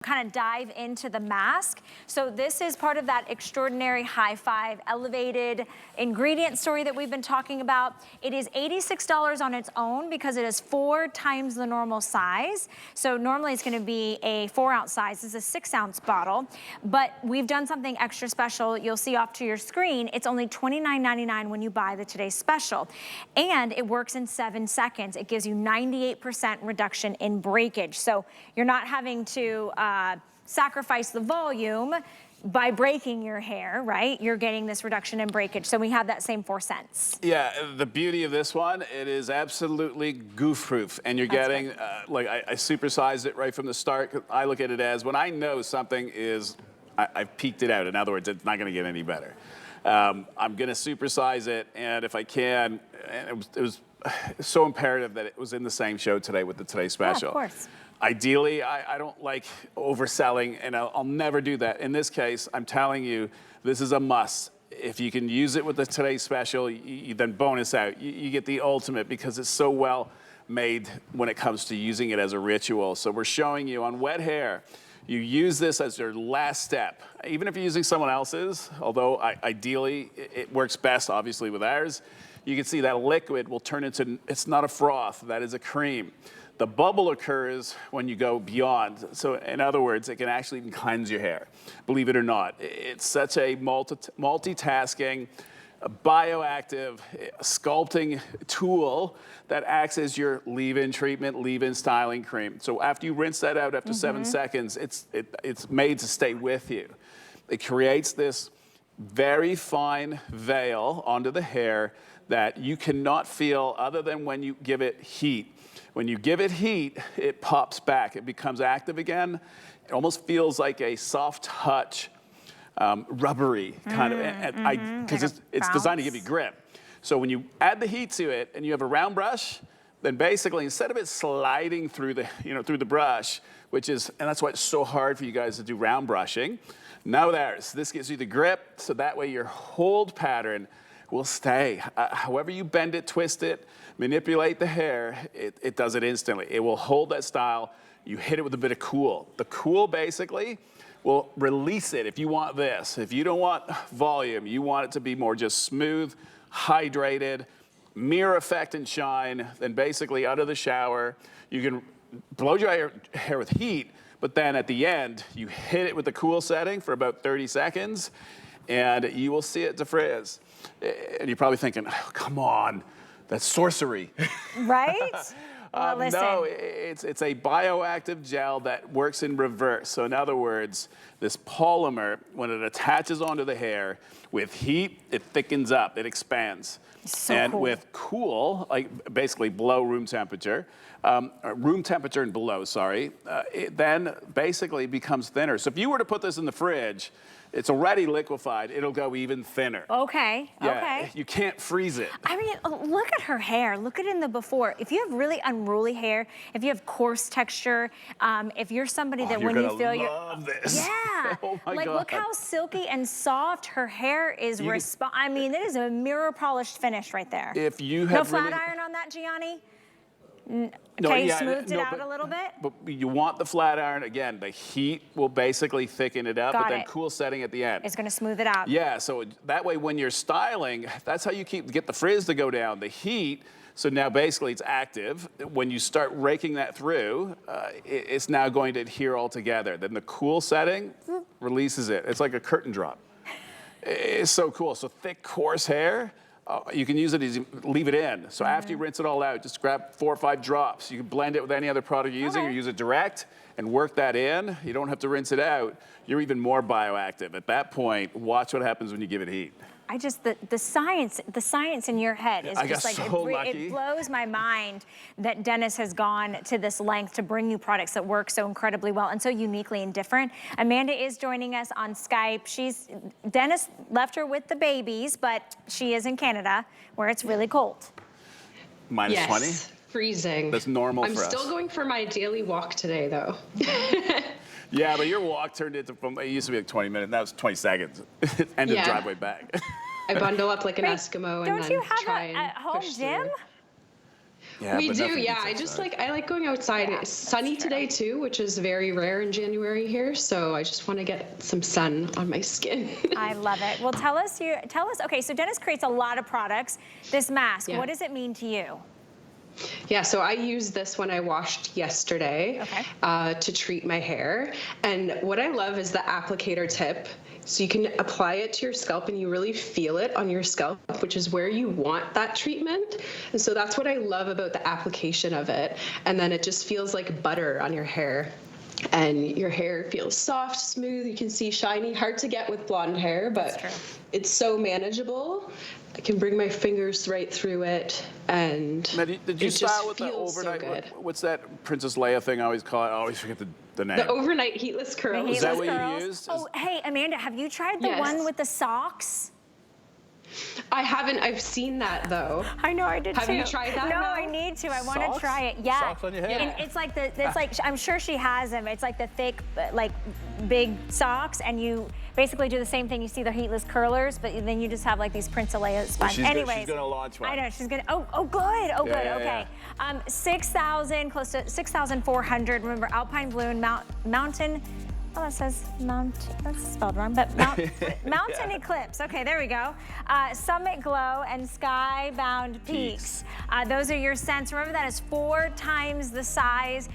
kind of dive into the mask. So this is part of that extraordinary high five elevated ingredient story that we've been talking about. It is $86 on its own because it is 4 times the normal size. So normally it's going to be a 4-ounce size. This is a 6-ounce bottle, but we've done something extra special. You'll see off to your screen. It's only $29.99 when you buy the Today's Special, and it works in 7 seconds. It gives you 98% reduction in breakage. So you're not having to sacrifice the volume by breaking your hair, right? You're getting this reduction in breakage. So we have that same 4 cents. Yeah, the beauty of this one, it is absolutely goof-proof. And you're getting, like I supersized it right from the start. I look at it as when I know something is, I've peaked it out. In other words, it's not gonna get any better. I'm gonna supersize it, and if I can, and it was so imperative that it was in the same show today with the Today's Special. Yeah, of course. Ideally, I don't like overselling, and I'll never do that. In this case, I'm telling you, this is a must. If you can use it with the Today's Special, you then bonus out. You get the ultimate because it's so well made when it comes to using it as a ritual. So we're showing you on wet hair, you use this as your last step. Even if you're using someone else's, although ideally it works best, obviously, with ours, you can see that liquid will turn into, it's not a froth, that is a cream. The bubble occurs when you go beyond. So in other words, it can actually even cleanse your hair, believe it or not. It's such a multitasking, bioactive, sculpting tool that acts as your leave-in treatment, leave-in styling cream. So after you rinse that out after 7 seconds, it's made to stay with you. It creates this very fine veil onto the hair that you cannot feel other than when you give it heat. When you give it heat, it pops back. It becomes active again. It almost feels like a soft touch, rubbery kind of, because it's designed to give you grip. So when you add the heat to it and you have a round brush, then basically instead of it sliding through the, through the brush, which is, and that's why it's so hard for you guys to do round brushing. Now this gives you the grip, so that way your hold pattern will stay. However you bend it, twist it, manipulate the hair, it does it instantly. It will hold that style. You hit it with a bit of cool. The cool basically will release it if you want this. If you don't want volume, you want it to be more just smooth, hydrated, mirror effect and shine, then basically out of the shower, you can blow your hair with heat, but then at the end, you hit it with the cool setting for about 30 seconds, and you will see it defrizz. And you're probably thinking, oh, come on, that's sorcery. Right? Well, listen. No, it's a bioactive gel that works in reverse. So in other words, this polymer, when it attaches onto the hair, with heat, it thickens up, it expands. So cool. With cool, like basically below room temperature and below, sorry, it then basically becomes thinner. So if you were to put this in the fridge, it's already liquefied, it'll go even thinner. Okay, yeah, okay. You can't freeze it. I mean, look at her hair. Look at it in the before. If you have really unruly hair, if you have coarse texture, if you're somebody that when you feel love this. Yeah. Oh my like, God. look how silky and soft her hair is. I mean, it is a mirror polished finish right there. If you have no flat iron on that, Gianni? Okay, you smoothed it out a little bit? But you want the flat iron, again, the heat will basically thicken it up, but then cool setting at the end. It's gonna smooth it out. Yeah, so that way when you're styling, that's how you get the frizz to go down, the heat. So now basically it's active. When you start raking that through, it's now going to adhere all together. Then the cool setting releases it. It's like a curtain drop. It's so cool. So thick, coarse hair, you can use it as you leave it in. So after you rinse it all out, just grab 4 or 5 drops. You can blend it with any other product you're using or use it direct and work that in. You don't have to rinse it out. You're even more bioactive. At that point, watch what happens when you give it heat. I just, the science in your head is just like, it blows my mind that Dennis has gone to this length to bring you products that work so incredibly well and so uniquely and different. Amanda is joining us on Skype. Dennis left her with the babies, but she is in Canada where it's really cold. Yes. -20? Freezing. That's normal for us. I'm still going for my daily walk today, though. Yeah, but your walk turned into, it used to be like 20 minutes, now it's 20 seconds. End of driveway back. I bundle up like an Eskimo and then Don't you have try a and at-home push gym? through. Yeah, We but do, nothing yeah. beats outside. I like going outside. Yeah, It's sunny that's true. today too, which is very rare in January here. So I just want to get some sun on my skin. I love it. Well, tell us, okay, so Dennis creates a lot of products. This mask, Yeah. what does it mean to you? Yeah, so I used this when I washed yesterday to treat my hair. And what I love is the applicator tip. So you can apply it to your scalp and you really feel it on your scalp, which is where you want that treatment. And so that's what I love about the application of it. And then it just feels like butter on your hair. And your hair feels soft, smooth, you can see shiny, hard to get with blonde hair, but it's so manageable. I can bring my fingers right through it, and Now, did you it style just with the feels so overnight? good. What's that Princess Leia thing I always call it? I always forget the name. The overnight heatless curls. Is that Heatless what you curls. used? Oh, hey, Amanda, have you tried the Yes. one with the socks? I haven't. I've seen that though. I know, I did too. Have you tried that? No, Mel? I need to. I want to Socks? try it. Yeah. Socks on your head? And it's like I'm sure she has them. It's like the thick, like big socks, and you basically do the same thing. You see the heatless curlers, but then you just have like these Princess Leia sponge. She's Anyways, gonna launch one. I know she's gonna. Oh, good. Oh, good. Yeah, Okay. 6,000, close to 6,400. Remember, Alpine Balloon, Mountain. Oh, that says that's spelled wrong, but Mountain Eclipse. Okay, there we go. Summit Glow and Skybound Peaks. Those are your scents. Remember, that is 4 times the size.